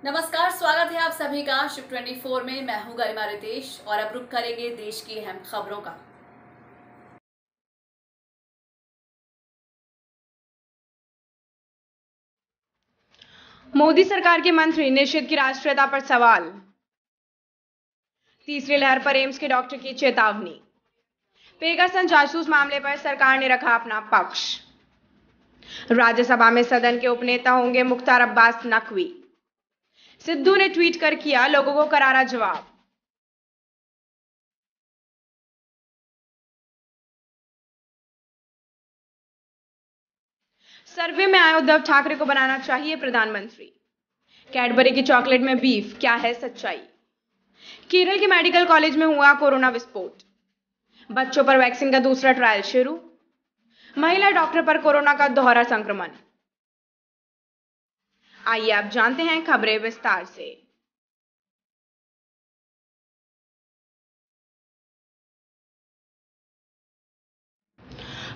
नमस्कार, स्वागत है आप सभी का शिव 24 में। मैं हूं गरिमा रितेश और अब रुक करेंगे देश की अहम खबरों का। मोदी सरकार के मंत्री निषिद्ध की राष्ट्रीयता पर सवाल। तीसरी लहर पर एम्स के डॉक्टर की चेतावनी। पेगासस जासूस मामले पर सरकार ने रखा अपना पक्ष। राज्यसभा में सदन के उपनेता होंगे मुख्तार अब्बास नकवी। सिद्धू ने ट्वीट कर किया लोगों को करारा जवाब। सर्वे में आए उद्धव ठाकरे को बनाना चाहिए प्रधानमंत्री। कैडबरी की चॉकलेट में बीफ, क्या है सच्चाई। केरल के मेडिकल कॉलेज में हुआ कोरोना विस्फोट। बच्चों पर वैक्सीन का दूसरा ट्रायल शुरू। महिला डॉक्टर पर कोरोना का दोहरा संक्रमण। आइए आप जानते हैं खबरें विस्तार से।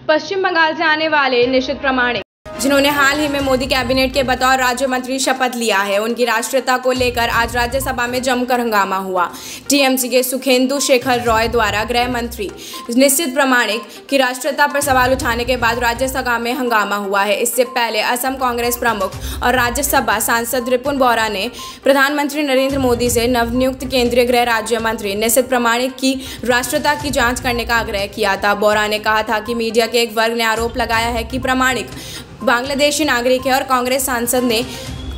पश्चिम बंगाल से आने वाले निषिद्ध प्रमाणिक, जिन्होंने हाल ही में मोदी कैबिनेट के बतौर राज्य मंत्री शपथ लिया है, उनकी राष्ट्रीयता को लेकर आज राज्यसभा में जमकर हंगामा हुआ। टीएमसी के सुखेंदु शेखर रॉय द्वारा गृह मंत्री निषिद्ध प्रमाणिक की राष्ट्रीयता पर सवाल उठाने के बाद राज्यसभा में हंगामा हुआ है। इससे पहले असम कांग्रेस प्रमुख और राज्यसभा सांसद रिपुन बोरा ने प्रधानमंत्री नरेंद्र मोदी से नवनियुक्त केंद्रीय गृह राज्य मंत्री निषिद्ध प्रमाणिक की राष्ट्रीयता की जाँच करने का आग्रह किया था। बोरा ने कहा था कि मीडिया के एक वर्ग ने आरोप लगाया है कि प्रमाणिक बांग्लादेशी नागरिक है और कांग्रेस सांसद ने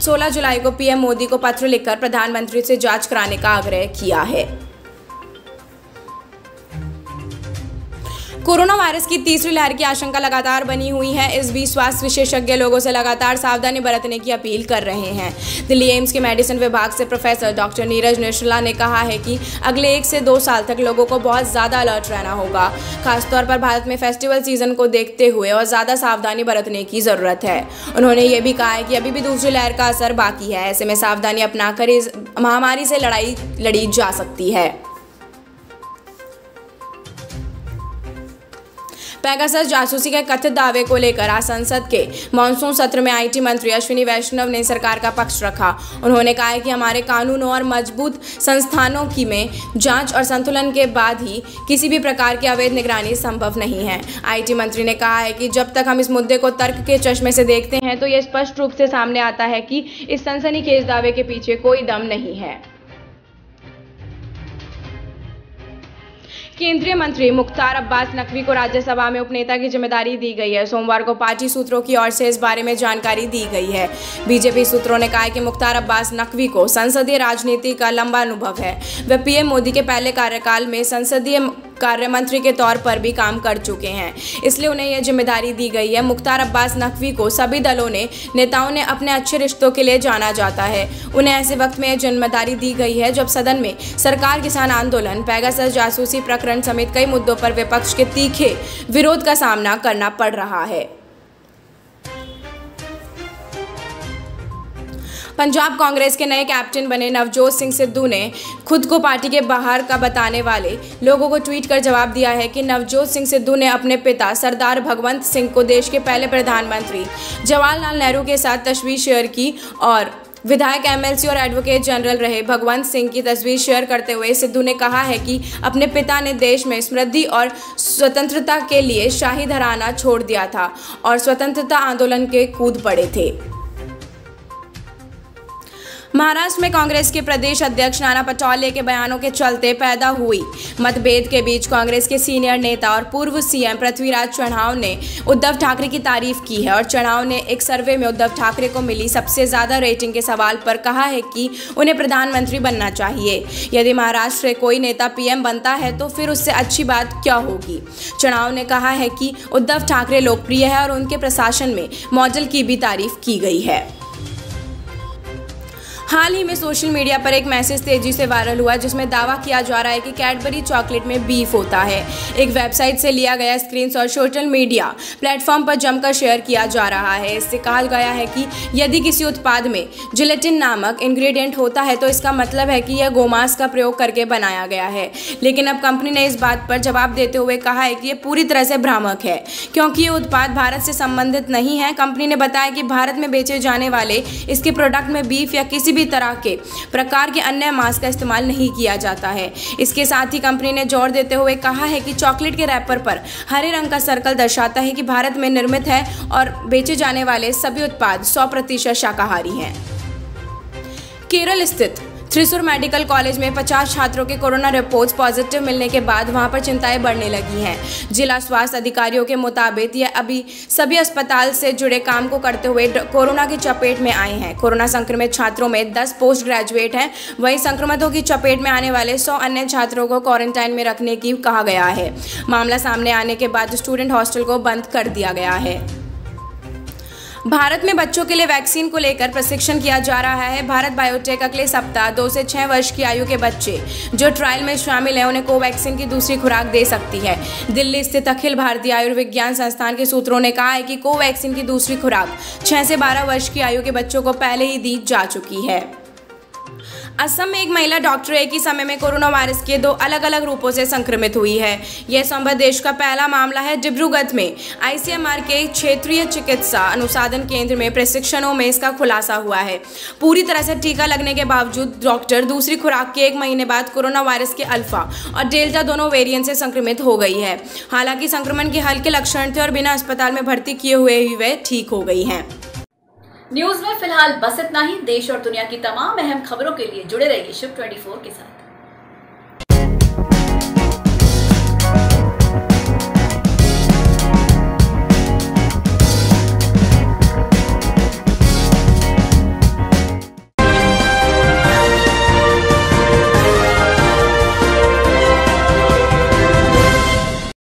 16 जुलाई को पीएम मोदी को पत्र लिखकर प्रधानमंत्री से जांच कराने का आग्रह किया है। कोरोना वायरस की तीसरी लहर की आशंका लगातार बनी हुई है। इस बीच स्वास्थ्य विशेषज्ञ लोगों से लगातार सावधानी बरतने की अपील कर रहे हैं। दिल्ली एम्स के मेडिसिन विभाग से प्रोफेसर डॉक्टर नीरज निश्चला ने कहा है कि अगले 1 से 2 साल तक लोगों को बहुत ज़्यादा अलर्ट रहना होगा। खासतौर पर भारत में फेस्टिवल सीजन को देखते हुए और ज़्यादा सावधानी बरतने की ज़रूरत है। उन्होंने ये भी कहा है कि अभी भी दूसरी लहर का असर बाकी है। ऐसे में सावधानी अपनाकर इस महामारी से लड़ाई लड़ी जा सकती है। पेगासस जासूसी के कथित दावे को लेकर आज संसद के मॉनसून सत्र में आईटी मंत्री अश्विनी वैष्णव ने सरकार का पक्ष रखा। उन्होंने कहा है कि हमारे कानूनों और मजबूत संस्थानों की में जांच और संतुलन के बाद ही किसी भी प्रकार की अवैध निगरानी संभव नहीं है। आईटी मंत्री ने कहा है कि जब तक हम इस मुद्दे को तर्क के चश्मे से देखते हैं तो यह स्पष्ट रूप से सामने आता है कि इस सनसनीखेज दावे के पीछे कोई दम नहीं है। केंद्रीय मंत्री मुख्तार अब्बास नकवी को राज्यसभा में उपनेता की जिम्मेदारी दी गई है। सोमवार को पार्टी सूत्रों की ओर से इस बारे में जानकारी दी गई है। बीजेपी सूत्रों ने कहा है कि मुख्तार अब्बास नकवी को संसदीय राजनीति का लंबा अनुभव है। वे पीएम मोदी के पहले कार्यकाल में संसदीय कार्य मंत्री के तौर पर भी काम कर चुके हैं, इसलिए उन्हें यह जिम्मेदारी दी गई है। मुख्तार अब्बास नकवी को सभी दलों ने नेताओं ने अपने अच्छे रिश्तों के लिए जाना जाता है। उन्हें ऐसे वक्त में यह जिम्मेदारी दी गई है जब सदन में सरकार, किसान आंदोलन, पेगासस जासूसी प्रकरण समेत कई मुद्दों पर विपक्ष के तीखे विरोध का सामना करना पड़ रहा है। पंजाब कांग्रेस के नए कैप्टन बने नवजोत सिंह सिद्धू ने खुद को पार्टी के बाहर का बताने वाले लोगों को ट्वीट कर जवाब दिया है कि नवजोत सिंह सिद्धू ने अपने पिता सरदार भगवंत सिंह को देश के पहले प्रधानमंत्री जवाहरलाल नेहरू के साथ तस्वीर शेयर की और विधायक, एमएलसी और एडवोकेट जनरल रहे भगवंत सिंह की तस्वीर शेयर करते हुए सिद्धू ने कहा है कि अपने पिता ने देश में समृद्धि और स्वतंत्रता के लिए शाही घराना छोड़ दिया था और स्वतंत्रता आंदोलन के कूद पड़े थे। महाराष्ट्र में कांग्रेस के प्रदेश अध्यक्ष नाना पटोले के बयानों के चलते पैदा हुई मतभेद के बीच कांग्रेस के सीनियर नेता और पूर्व सीएम पृथ्वीराज चव्हाण ने उद्धव ठाकरे की तारीफ की है और चव्हाण ने एक सर्वे में उद्धव ठाकरे को मिली सबसे ज्यादा रेटिंग के सवाल पर कहा है कि उन्हें प्रधानमंत्री बनना चाहिए। यदि महाराष्ट्र से कोई नेता पीएम बनता है तो फिर उससे अच्छी बात क्या होगी। चव्हाण ने कहा है कि उद्धव ठाकरे लोकप्रिय है और उनके प्रशासन में मॉडल की भी तारीफ की गई है। हाल ही में सोशल मीडिया पर एक मैसेज तेजी से वायरल हुआ जिसमें दावा किया जा रहा है कि कैडबरी चॉकलेट में बीफ होता है। एक वेबसाइट से लिया गया स्क्रीनशॉट सोशल मीडिया प्लेटफॉर्म पर जमकर शेयर किया जा रहा है। इससे कहा गया है कि यदि किसी उत्पाद में जिलेटिन नामक इंग्रेडिएंट होता है तो इसका मतलब है कि यह गोमांस का प्रयोग करके बनाया गया है। लेकिन अब कंपनी ने इस बात पर जवाब देते हुए कहा है कि यह पूरी तरह से भ्रामक है क्योंकि ये उत्पाद भारत से संबंधित नहीं है। कंपनी ने बताया कि भारत में बेचे जाने वाले इसके प्रोडक्ट में बीफ या किसी भी तरह के प्रकार के अन्य मांस का इस्तेमाल नहीं किया जाता है। इसके साथ ही कंपनी ने जोर देते हुए कहा है कि चॉकलेट के रैपर पर हरे रंग का सर्कल दर्शाता है कि भारत में निर्मित है और बेचे जाने वाले सभी उत्पाद 100% शाकाहारी हैं। केरल स्थित थ्रिसुर मेडिकल कॉलेज में 50 छात्रों के कोरोना रिपोर्ट्स पॉजिटिव मिलने के बाद वहां पर चिंताएं बढ़ने लगी हैं। जिला स्वास्थ्य अधिकारियों के मुताबिक यह अभी सभी अस्पताल से जुड़े काम को करते हुए कोरोना की चपेट में आए हैं। कोरोना संक्रमित छात्रों में 10 पोस्ट ग्रेजुएट हैं। वहीं संक्रमितों की चपेट में आने वाले 100 अन्य छात्रों को क्वारंटाइन में रखने की कहा गया है। मामला सामने आने के बाद स्टूडेंट हॉस्टल को बंद कर दिया गया है। भारत में बच्चों के लिए वैक्सीन को लेकर प्रशिक्षण किया जा रहा है। भारत बायोटेक अगले सप्ताह 2 से 6 वर्ष की आयु के बच्चे जो ट्रायल में शामिल हैं उन्हें कोवैक्सीन की दूसरी खुराक दे सकती है। दिल्ली स्थित अखिल भारतीय आयुर्विज्ञान संस्थान के सूत्रों ने कहा है कि कोवैक्सीन की दूसरी खुराक 6 से 12 वर्ष की आयु के बच्चों को पहले ही दी जा चुकी है। असम में एक महिला डॉक्टर एक ही समय में कोरोना वायरस के 2 अलग अलग रूपों से संक्रमित हुई है। यह संभव देश का पहला मामला है। डिब्रूगढ़ में आईसीएमआर के क्षेत्रीय चिकित्सा अनुसंधान केंद्र में प्रशिक्षणों में इसका खुलासा हुआ है। पूरी तरह से टीका लगने के बावजूद डॉक्टर दूसरी खुराक के 1 महीने बाद कोरोना वायरस के अल्फा और डेल्टा दोनों वेरिएंट से संक्रमित हो गई है। हालांकि संक्रमण के हल्के लक्षण थे और बिना अस्पताल में भर्ती किए हुए ही वे ठीक हो गई हैं। न्यूज में फिलहाल बस इतना ही। देश और दुनिया की तमाम अहम खबरों के लिए जुड़े रहिए शिव 24 के साथ।